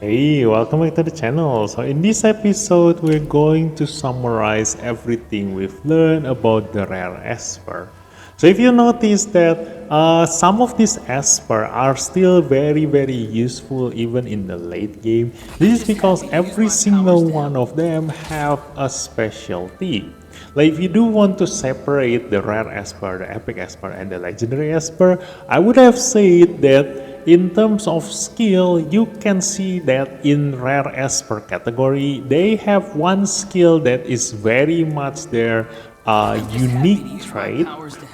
Hey, welcome back to the channel. So in this episode, we're going to summarize everything we've learned about the rare Esper. So if you notice that some of these Esper are still very useful even in the late game, this is because every single one of them have a specialty. Like if you do want to separate the rare Esper, the epic Esper, and the legendary Esper, I would have said that in terms of skill, you can see that in rare Esper category, they have one skill that is very much their unique trait.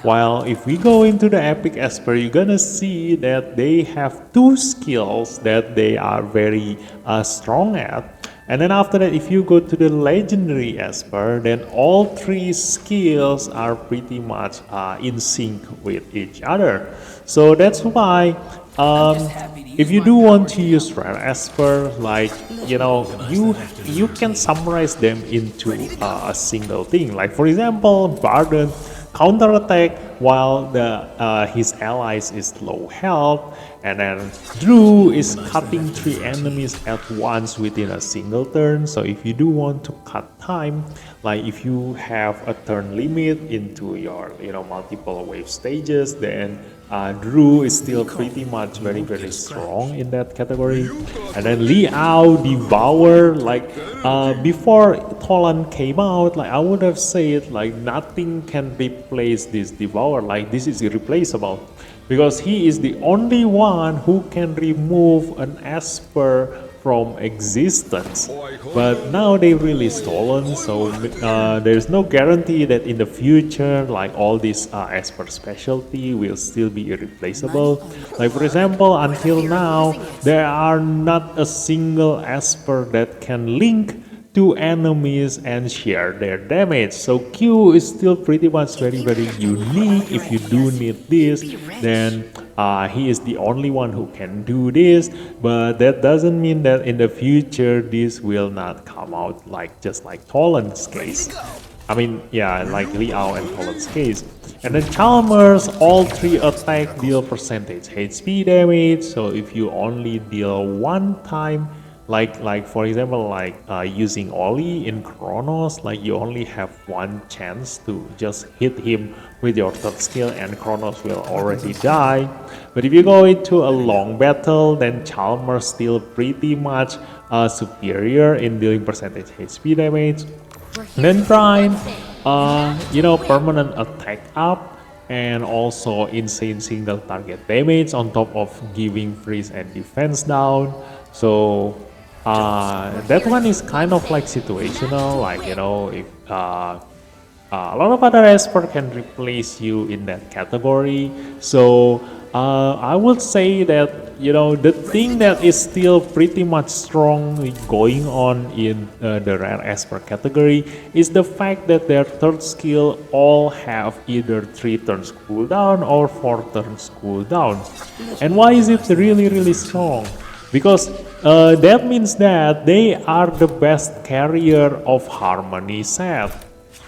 While if we go into the epic Esper, you're gonna see that they have two skills that they are very strong at. And then after that, if you go to the legendary Esper, then all three skills are pretty much in sync with each other. So that's why if you do want to use rare Esper, like you can summarize them into a single thing. Like for example, Barden counterattack while his allies is low health, and then Drew is cutting 3 enemies at once within a single turn. So if you do want to cut time, like if you have a turn limit into your multiple wave stages, then Drew is still pretty much very strong in that category. And then Liao Devour, like before Tolan came out, like I would have said like nothing can replace this Devour, like this is irreplaceable, because he is the only one who can remove an Esper from existence. But now they released Stolen, so there's no guarantee that in the future like all these Esper specialty will still be irreplaceable. Like for example, until now there are not a single Esper that can link two enemies and share their damage. So Q is still pretty much very unique. If you do need this, then he is the only one who can do this, but that doesn't mean that in the future this will not come out like just like Tolan's case. I mean, yeah, like Liao and Tolan's case. And then Chalmers, all 3 attack deal percentage HP damage, so if you only deal one time, like for example, like using Oli in Chronos, like you only have one chance to just hit him with your third skill and Chronos will already die. But if you go into a long battle, then Chalmers still pretty much superior in dealing percentage HP damage. And then Brian, permanent attack up, and also insane single target damage on top of giving freeze and defense down. So that one is kind of like situational, like if a lot of other Esper can replace you in that category. So I would say that the thing that is still pretty much strongly going on in the rare Esper category is the fact that their third skill all have either 3 turns cooldown or 4 turns cooldown. And why is it really strong? Because that means that they are the best carrier of Harmony set.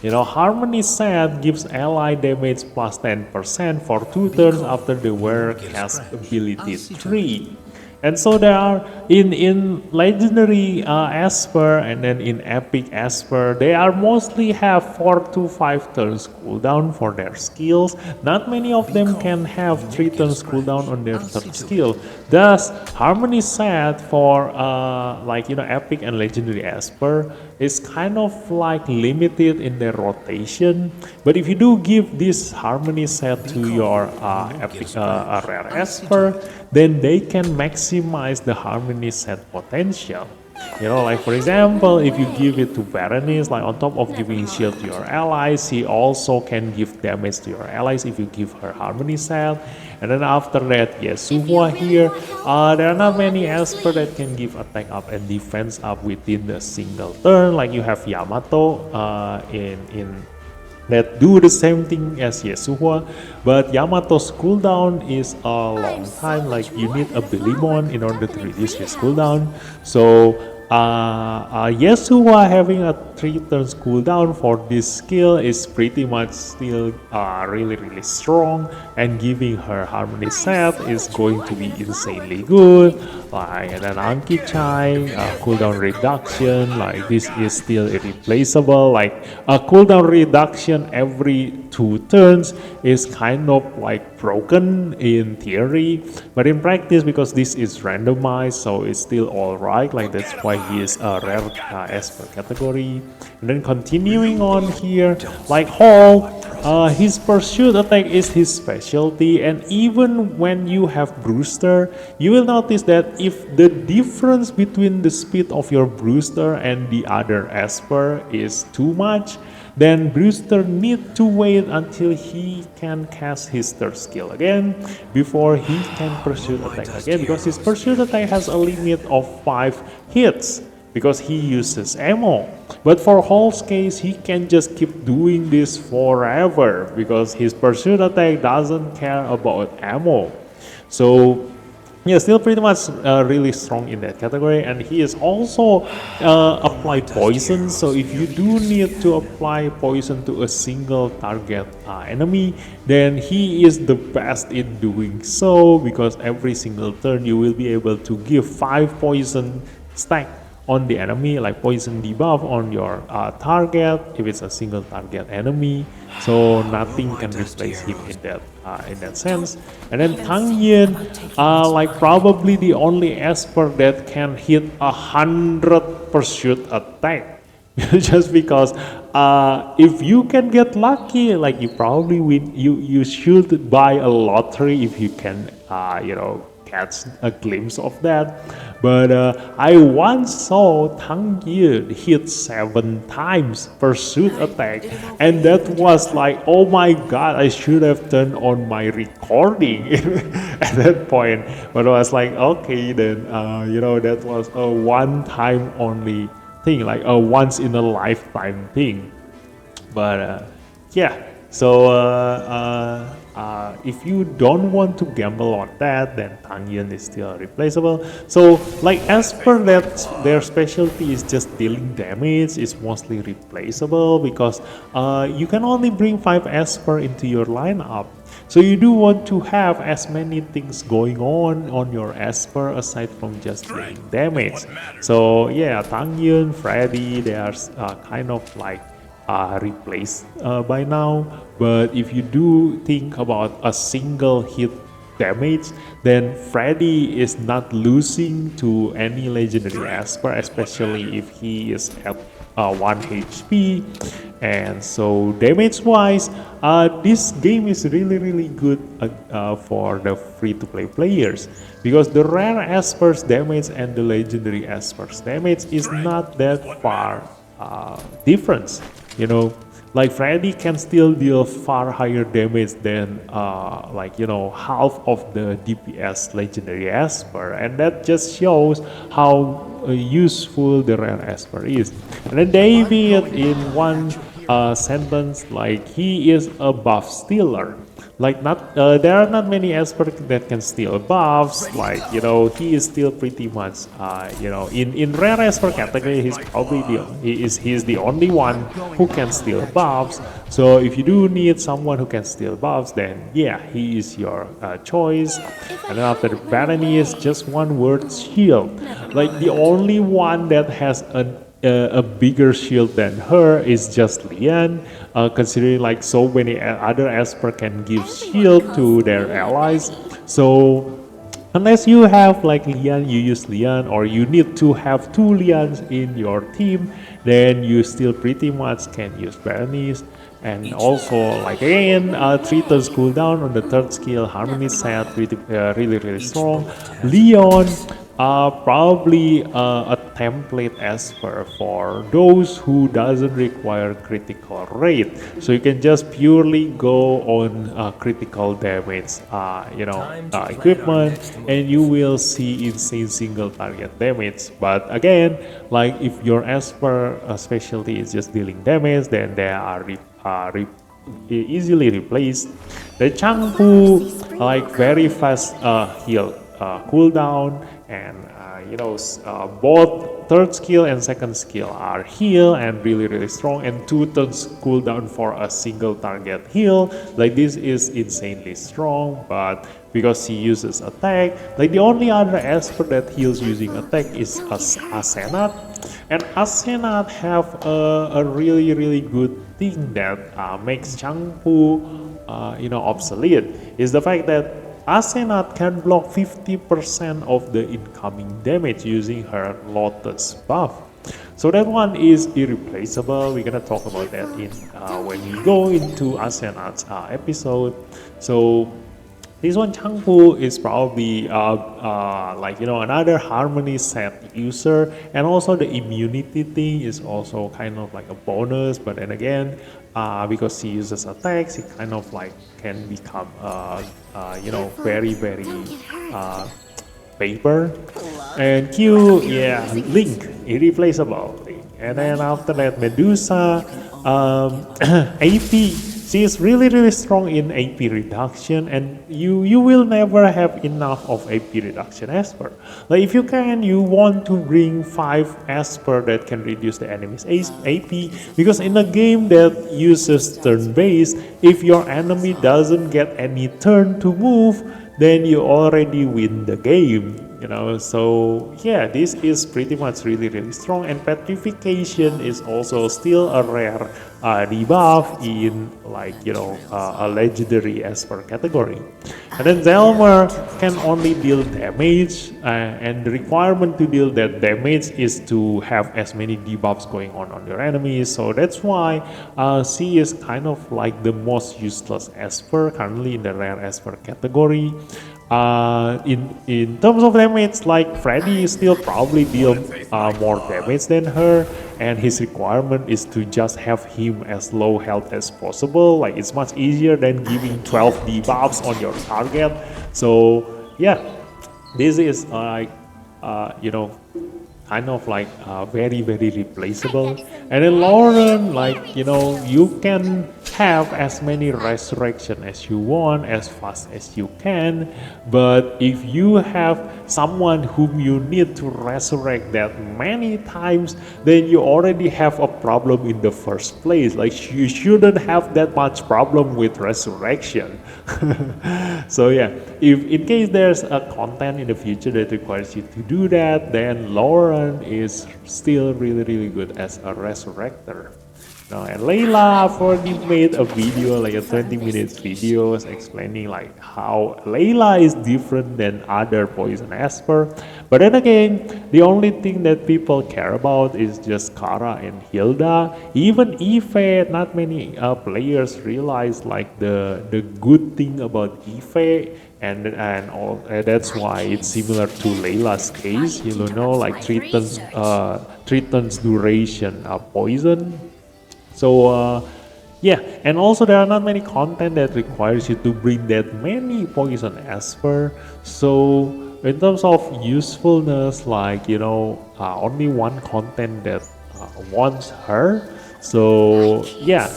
Harmony set gives ally damage plus 10% for 2 turns after the wearer casts ability 3. And so there are in legendary Esper and then in epic Esper, they are mostly have 4 to 5 turns cooldown for their skills. Not many of them can have 3 turns cooldown on their third skill. Thus, Harmony set for epic and legendary Esper is kind of like limited in their rotation. But if you do give this Harmony set to your epic rare Esper, then they can maximize the Harmony set potential. Like for example, if you give it to Berenice, like on top of giving shield to your allies, she also can give damage to your allies if you give her Harmony set. And then after that, Yasuo here, there are not many Esper that can give attack up and defense up within the single turn. Like you have Yamato in that do the same thing as Yasuo, but Yamato's cooldown is a long time. Like you need a Belimon in order to reduce his cooldown. So Yasuo having a 3 turns cooldown for this skill is pretty much still really strong, and giving her harmony set is going to be insanely good. Like and then Anki Chai cooldown reduction, like this is still irreplaceable. Like a cooldown reduction every 2 turns is kind of like broken in theory, but in practice, because this is randomized, so it's still alright. Like that's why he is a rare ESPER category. And then continuing on here, like Hall, his pursuit attack is his specialty, and even when you have Brewster, you will notice that if the difference between the speed of your Brewster and the other Esper is too much, then Brewster need to wait until he can cast his third skill again before he can pursuit attack again, because his pursuit attack has a limit of 5 hits because he uses ammo. But for Hall's case, he can just keep doing this forever because his pursuit attack doesn't care about ammo. So yeah, still pretty much really strong in that category, and he is also apply poison. So if you do need to apply poison to a single target enemy, then he is the best in doing so, because every single turn you will be able to give 5 poison stack on the enemy, like poison debuff on your target if it's a single target enemy. So nothing can replace him in that sense. And then Tang Yin, like probably the only Esper that can hit 100 pursuit attack. Just because if you can get lucky, like you probably win, you should buy a lottery if you can catch a glimpse of that. But I once saw Tang Yin hit 7 times pursuit attack, and that was like, oh my god, I should have turned on my recording at that point. But I was like, okay, then that was a one-time only thing, like a once in a lifetime thing. But yeah, so if you don't want to gamble on that, then Tang Yin is still replaceable. So like as per that, their specialty is just dealing damage, is mostly replaceable, because you can only bring 5 Esper into your lineup. So you do want to have as many things going on your Esper aside from just dealing damage. So yeah, Tang Yin, Freddy, they are kind of like replaced by now. But if you do think about a single hit damage, then Freddy is not losing to any legendary Esper, especially if he is at 1 HP. And so damage wise, this game is really good for the free-to-play players, because the rare Esper's damage and the legendary Esper's damage is not that far difference. Like Freddy can still deal far higher damage than half of the DPS legendary Esper, and that just shows how useful the rare Esper is. And then David, in one sentence, like he is a buff stealer. Like there are not many Esper that can steal buffs. Like he is still pretty much in rare Esper category, he's probably he's the only one who can steal buffs. So if you do need someone who can steal buffs, then yeah, he is your choice. And then after the Baron is just one word: shield. Like the only one that has a bigger shield than her is just Lian, considering like so many other Esper can give shield to their allies. So unless you have like Lian, you use Lian, or you need to have 2 Lians in your team, then you still pretty much can use Berenice. And also, like again, 3 turns cooldown on the 3rd skill, Harmony set, really strong. Leon, probably a template Esper for those who doesn't require critical rate. So you can just purely go on critical damage, equipment, and you will see insane single target damage. But again, like if your Esper specialty is just dealing damage, then they are easily replaced. The Changpu, like very fast heal cooldown, and both third skill and second skill are heal and really strong, and 2 turns cooldown for a single target heal. Like this is insanely strong, but because he uses attack, like the only other Esper that heals using attack is Asenat, and Asenat have a really good thing that makes Changpu obsolete, is the fact that Asenat can block 50% of the incoming damage using her Lotus buff. So that one is irreplaceable. We're gonna talk about that in when we go into Asenat's episode. So this one, Changpu, is probably another harmony set user, and also the immunity thing is also kind of like a bonus. But then again, because he uses attacks, he kind of like can become very paper. And Q, yeah, Link, irreplaceable. And then after that, Medusa, AP. She is really strong in AP reduction, and you will never have enough of AP reduction Esper. Like if you want to bring 5 Esper that can reduce the enemy's AP, because in a game that uses turn-based, if your enemy doesn't get any turn to move, then you already win the game. So yeah, this is pretty much really strong, and petrification is also still a rare debuff in a legendary Esper category. And then Zelmer can only deal damage, and the requirement to deal that damage is to have as many debuffs going on your enemies. So that's why she is kind of like the most useless Esper currently in the rare Esper category. In terms of damage, like Freddy still probably deal more damage than her, and his requirement is to just have him as low health as possible. Like it's much easier than giving 12 debuffs on your target. So yeah, this is kind of like very replaceable. And then Lauren, you can have as many resurrection as you want, as fast as you can, but if you have someone whom you need to resurrect that many times, then you already have a problem in the first place. Like you shouldn't have that much problem with resurrection. So yeah, if in case there's a content in the future that requires you to do that, then Lauren is still really good as a resurrector. Now, and Layla already made a video, like a 20-minute video explaining like how Layla is different than other Poison Esper. But then again, the only thing that people care about is just Kara and Hilda. Even Ife, not many players realize like the good thing about Ife, and that's why it's similar to Layla's case. Like 3 turns duration poison. So yeah, and also there are not many content that requires you to bring that many Poison Esper. So in terms of usefulness, only one content that wants her. So yeah,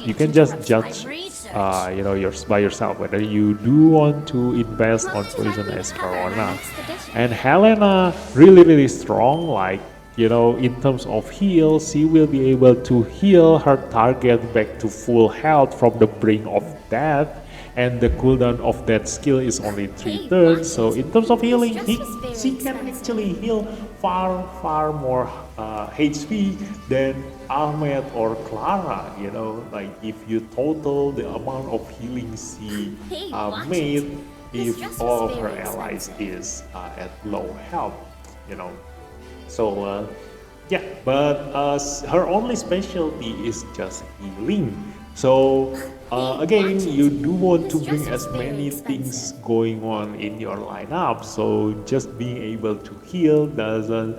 you can just judge by yourself whether you do want to invest on Poison Esper or not. And Helena really strong, in terms of heal, she will be able to heal her target back to full health from the brink of death, and the cooldown of that skill is only 3 turns. So in terms of healing, she can actually heal far more HP than Ahmed or Clara. Like if you total the amount of healing she made, if all of her allies is at low health. So yeah, but her only specialty is just healing. So again, you do want to bring as many things going on in your lineup. So just being able to heal doesn't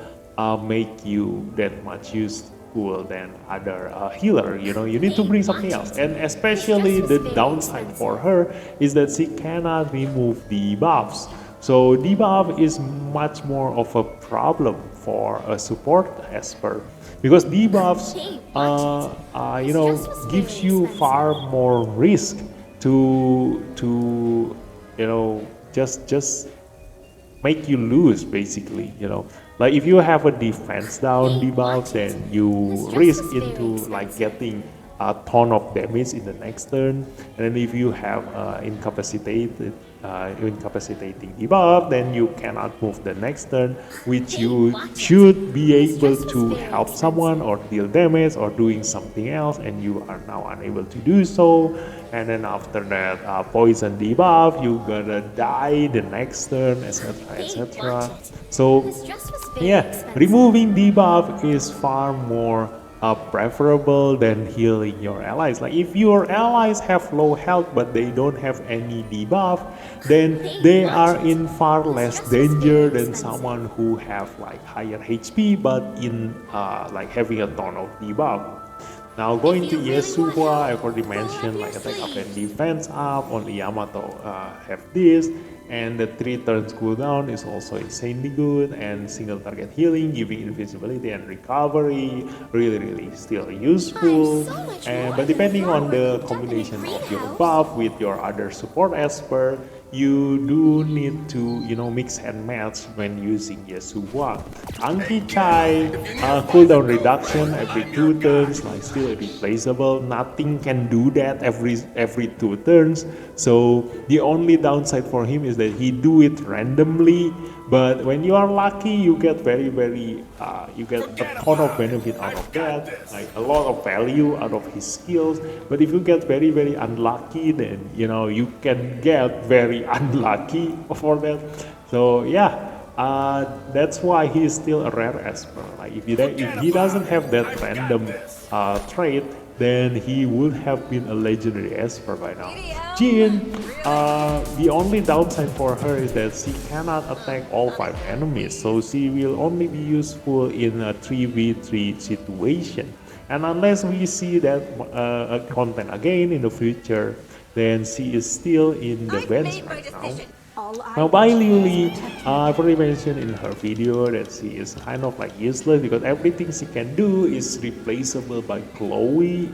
make you that much useful than other healer. You need to bring something else. And especially the downside for her is that she cannot remove debuffs. So debuff is much more of a problem for a support Esper, because debuffs gives you far more risk to just make you lose basically, you know. Like if you have a defense down debuff, then you risk into like getting a ton of damage in the next turn. And then if you have incapacitating debuff, then you cannot move the next turn, which you should be able to help someone or deal damage or doing something else, and you are now unable to do so. And then after that, poison debuff, you gonna die the next turn, etc, etc. So yeah, removing debuff is far more preferable than healing your allies. Like if your allies have low health but they don't have any debuff, then they are in far less danger than someone who have like higher HP but in like having a ton of debuff. Now going to Yasuo, I've already mentioned like attack up and defense up. On Yamato have this, and the 3 turns cooldown is also insanely good, and single target healing, giving invisibility and recovery, really still useful. But depending on the combination of your buff with your other support Esper, you do need to, you know, mix and match when using Yasuo. Anki Chai cooldown reduction every 2 turns, like still irreplaceable. Nothing can do that every 2 turns. So the only downside for him is that he do it randomly. But when you are lucky, you get you get a ton of benefit out of that, like a lot of value out of his skills. But if you get very unlucky, then you know you can get very unlucky for that. So yeah, that's why he is still a rare Esper. Like if he doesn't have that random trait, then he would have been a legendary Esper by now. Jin, the only downside for her is that she cannot attack all 5 enemies, so she will only be useful in a 3v3 situation. And unless we see that content again in the future, then she is still in the bench right now. Now Bai Liuli, I've already mentioned in her video that she is kind of like useless because everything she can do is replaceable by Chloe,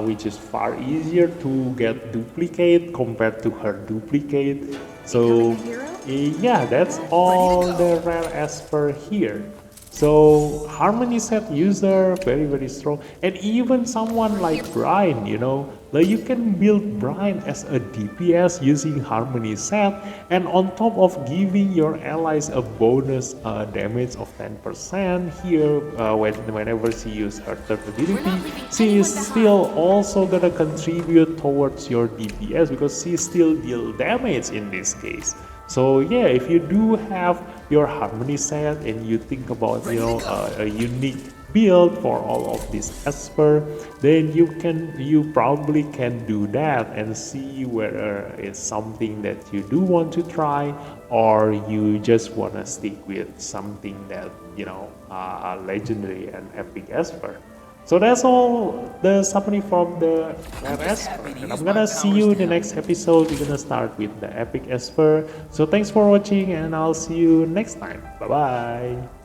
which is far easier to get duplicate compared to her duplicate. So yeah, that's all the rare Esper here. So Harmony set user, very strong, and even someone like Brian, you know, like you can build Brian as a DPS using Harmony set, and on top of giving your allies a bonus damage of 10% here whenever she uses her third ability, she is still also gonna contribute towards your DPS because she still deal damage in this case. So yeah, if you do have your Harmony set and you think about, you know, a unique build for all of these Esper, then you probably can do that and see whether it's something that you do want to try, or you just want to stick with something that, you know, legendary and epic Esper. So that's all the summary from the rare Esper, and I'm gonna see you in the next episode. We're gonna start with the epic Esper. So thanks for watching, and I'll see you next time. Bye bye.